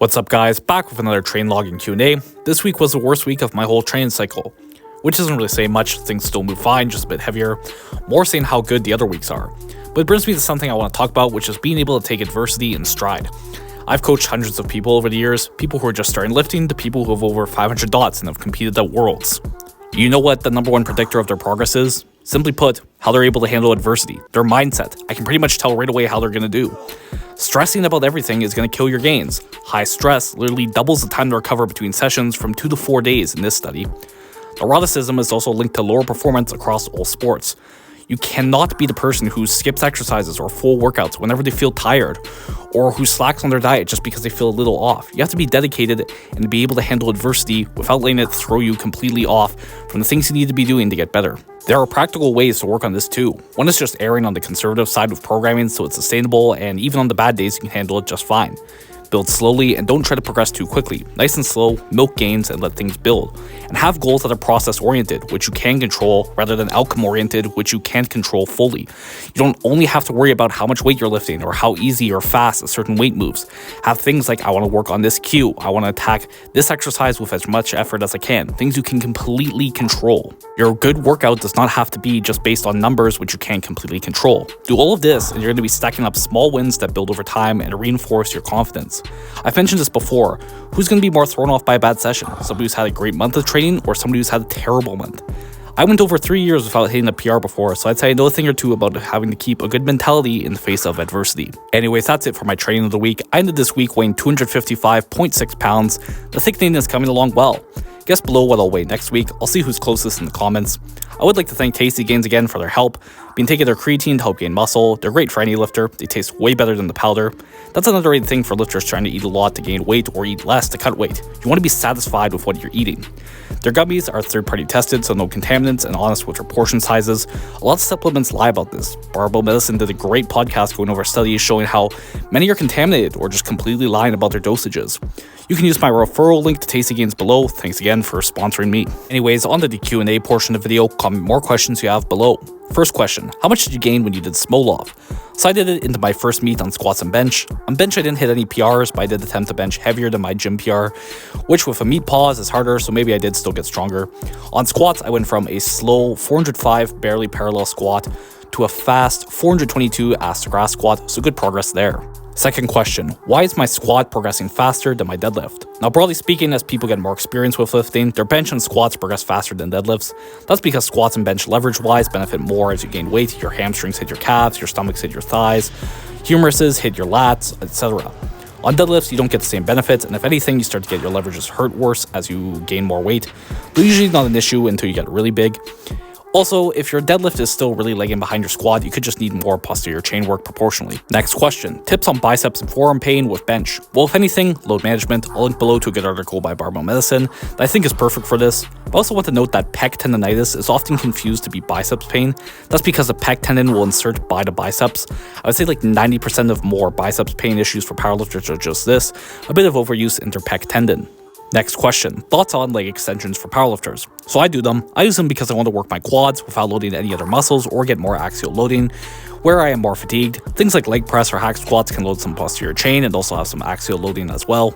What's up guys, back with another train log in Q&A. This week was the worst week of my whole training cycle, which doesn't really say much, things still move fine, just a bit heavier, more saying how good the other weeks are. But it brings me to something I want to talk about, which is being able to take adversity in stride. I've coached hundreds of people over the years, people who are just starting lifting to people who have over 500 dots and have competed at Worlds. You know what the number one predictor of their progress is? Simply put, how they're able to handle adversity, their mindset. I can pretty much tell right away how they're going to do. Stressing about everything is going to kill your gains. High stress literally doubles the time to recover between sessions from 2 to 4 days in this study. Neuroticism is also linked to lower performance across all sports. You cannot be the person who skips exercises or full workouts whenever they feel tired, or who slacks on their diet just because they feel a little off. You have to be dedicated and be able to handle adversity without letting it throw you completely off from the things you need to be doing to get better. There are practical ways to work on this too. One is just erring on the conservative side with programming so it's sustainable, and even on the bad days you can handle it just fine. Build slowly and don't try to progress too quickly. Nice and slow, milk gains and let things build. And have goals that are process-oriented, which you can control, rather than outcome-oriented, which you can't control fully. You don't only have to worry about how much weight you're lifting or how easy or fast a certain weight moves. Have things like, I want to work on this cue, I want to attack this exercise with as much effort as I can. Things you can completely control. Your good workout does not have to be just based on numbers which you can't completely control. Do all of this and you're going to be stacking up small wins that build over time and reinforce your confidence. I've mentioned this before. Who's going to be more thrown off by a bad session? Somebody who's had a great month of training or somebody who's had a terrible month? I went over 3 years without hitting a PR before, so I'd say I know a thing or two about having to keep a good mentality in the face of adversity. Anyways, that's it for my training of the week. I ended this week weighing 255.6 pounds. The thickening is coming along well. Guess below what I'll weigh next week. I'll see who's closest in the comments. I would like to thank Tasty Gains again for their help. Been taking their creatine to help gain muscle. They're great for any lifter. They taste way better than the powder. That's another great thing for lifters trying to eat a lot to gain weight or eat less to cut weight. You want to be satisfied with what you're eating. Their gummies are third-party tested, so no contaminants and honest with their portion sizes. A lot of supplements lie about this. Barbell Medicine did a great podcast going over studies showing how many are contaminated or just completely lying about their dosages. You can use my referral link to Tasty Gains below. Thanks again for sponsoring me. Anyways, on to the Q&A portion of the video. Comment more questions you have below. First question, how much did you gain when you did Smolov? So I did it into my first meet on squats and bench. On bench I didn't hit any PRs, but I did attempt to bench heavier than my gym PR, which with a meet pause is harder, so maybe I did still get stronger. On squats I went from a slow 405 barely parallel squat to a fast 422 ass to grass squat, so good progress there. Second question, why is my squat progressing faster than my deadlift? Now, broadly speaking, as people get more experience with lifting, their bench and squats progress faster than deadlifts. That's because squats and bench leverage-wise benefit more as you gain weight. Your hamstrings hit your calves, your stomachs hit your thighs, humeruses hit your lats, etc. On deadlifts, you don't get the same benefits, and if anything, you start to get your leverages hurt worse as you gain more weight. But usually not an issue until you get really big. Also, if your deadlift is still really lagging behind your squat, you could just need more posterior chain work proportionally. Next question, tips on biceps and forearm pain with bench. Well, if anything, load management. I'll link below to a good article by Barbell Medicine that I think is perfect for this. I also want to note that pec tendonitis is often confused to be biceps pain. That's because the pec tendon will insert by the biceps. I would say like 90% of more biceps pain issues for powerlifters are just this, a bit of overuse interpec tendon. Next question, thoughts on leg extensions for powerlifters? So I do them. I use them because I want to work my quads without loading any other muscles or get more axial loading where I am more fatigued. Things like leg press or hack squats can load some posterior chain and also have some axial loading as well.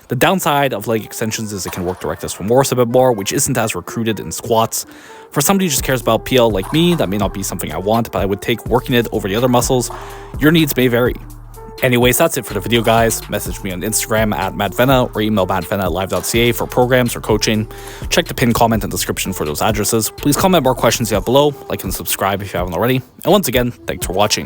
The downside of leg extensions is it can work directus femoris a bit more, which isn't as recruited in squats. For somebody who just cares about PL like me, that may not be something I want, but I would take working it over the other muscles. Your needs may vary. Anyways, that's it for the video, guys. Message me on Instagram at matvena or email matvena@live.ca for programs or coaching. Check the pinned comment and description for those addresses. Please comment more questions you have below, like and subscribe if you haven't already. And once again, thanks for watching.